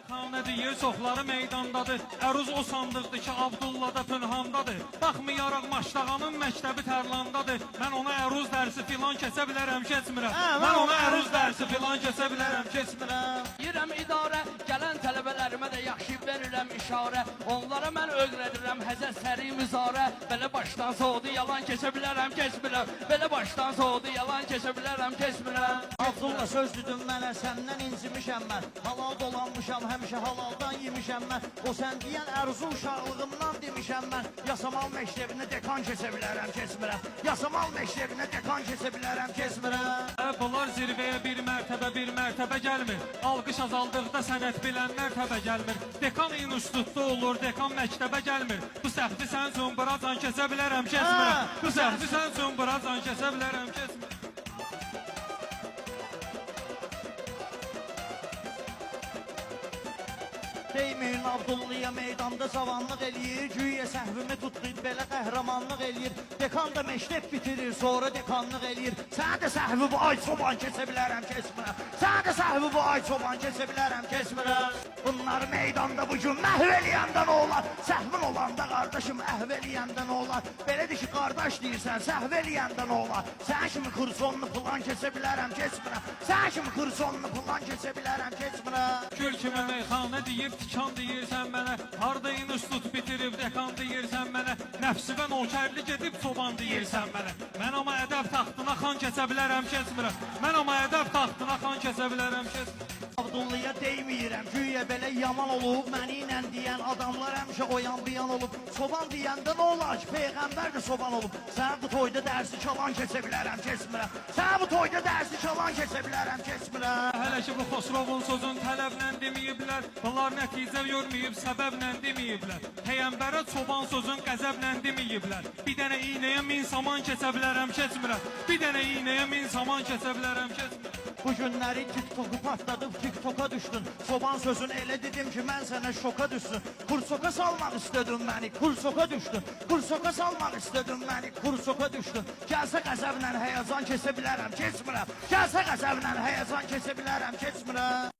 Xanə deyir, çoxları meydandadır. Əruz o sandıqdır ki, Abdullada pünhandadır. Baxmayaraq Maştağanın məktəbi Tərlandadır. Mən ona əruz dərsi filan kəsə bilərəm, keçmirəm. Mən ona əruz dərsi filan kəsə bilərəm, keçmirəm. Yirəm idarə, gələn tələbələrimə də yaxşı verirəm işarə. Onlara mən öyrədirəm həzər səri müzarə. Belə başdan soğudu, yalan keçə bilərəm, keçmirəm. Belə başdan soğudu, yalan keçə bilərəm, keçmirəm. Abdullah söz düdüm mənə, səndən incimişəm mən. Halal dolanmışam, həmişə halaldan yemişəm mən. O sən deyən ərzu uşaqlığımdan demişəm mən. Yasamal məktəbinə dekan keçə bilərəm, keçmirəm. Yasamal məktəbinə dekan keçə bilərəm, keçmirəm. Bunlar zirvəyə bir mərtəbə gəlmir. Alqış azaldıqda sənət bilənlər təbə gəlmir. Dekan institutda olur, dekan məktəbə gəlmir. Bu səhvi sən zımbıracan kəsə bilərəm, keçmirəm. Bu səhvi sən zımbıracan kəsə bilərəm, keçmirəm. Deyməyin Abdullaya meydanda cavanlıq eləyir. Güya səhvimi tutdu, belə qəhrəmanlıq eləyir. Dekan da məktəb bitirir, sonra dekanlıq eləyir. Sən də səhvi bu ay çoban keçə bilərəm, keçmirəm. Sən də səhvi bu ay çoban keçə bilərəm, keçmirəm. Bunları meydanda bugün məhv eləyəndə nə olar? Səhvin olanda qardaşım əhv eləyəndə nə olar? Belədir ki, qardaş deyirsən, səhv eləyəndə nə olar? Sən kimi kursonlu falan keçə bilərəm, keçmirəm. Sən kimi kursonlu falan keçə bilərəm, keçmirəm. Gül kimi meyxanə deyib, tikan deyirsən mənə. Harda institut bitirib, dekan deyirsən mənə. Nəfsivə nökərli gedib, çoban deyirsən mənə. Mən amma ədəb taxtına xan keçə bilərəm, keçmirəm. Mən amma ədəb taxtına xan keçə bilərəm, keçmirəm. Abdullaya deyməyirəm, güya belə yaman olub. Məni ilə deyən adamlar həmişə oyan biyan olub. Çoban deyəndə nə olar ki, Peyğəmbər də çoban olub. Sən bu toyda dərsi çalan keçə bilərəm, keçmirəm. Sən bu toyda dərsi çalan keçə bilərəm, keçmirəm. Hələ ki bu Xosrovun sözün tələblə deməyiblər. Bunlar nəticə görməyib, səbəblə deməyiblər. Peyğəmbərə çoban sözün qəzəblə deməyiblər. Bir dənə iynəyə min saman keçə bilərəm, keçmirəm. Bir dənə iynəyə min saman keçə bilərəm, keçmirəm. Bu günləri TikTok'u patladıb, TikTok'a düşdün. Çoban sözünü elə dedim ki, mən sənə şoka düşsün. Kursoka salmaq istədin məni, kursoka düşdün. Kursoka salmaq istədin məni, kursoka düşdün. Gəlsə qəzəblə həyazan kəsə bilərəm, keçmirəm. Gəlsə qəzəblə həyazan kəsə bilərəm, keçmirəm.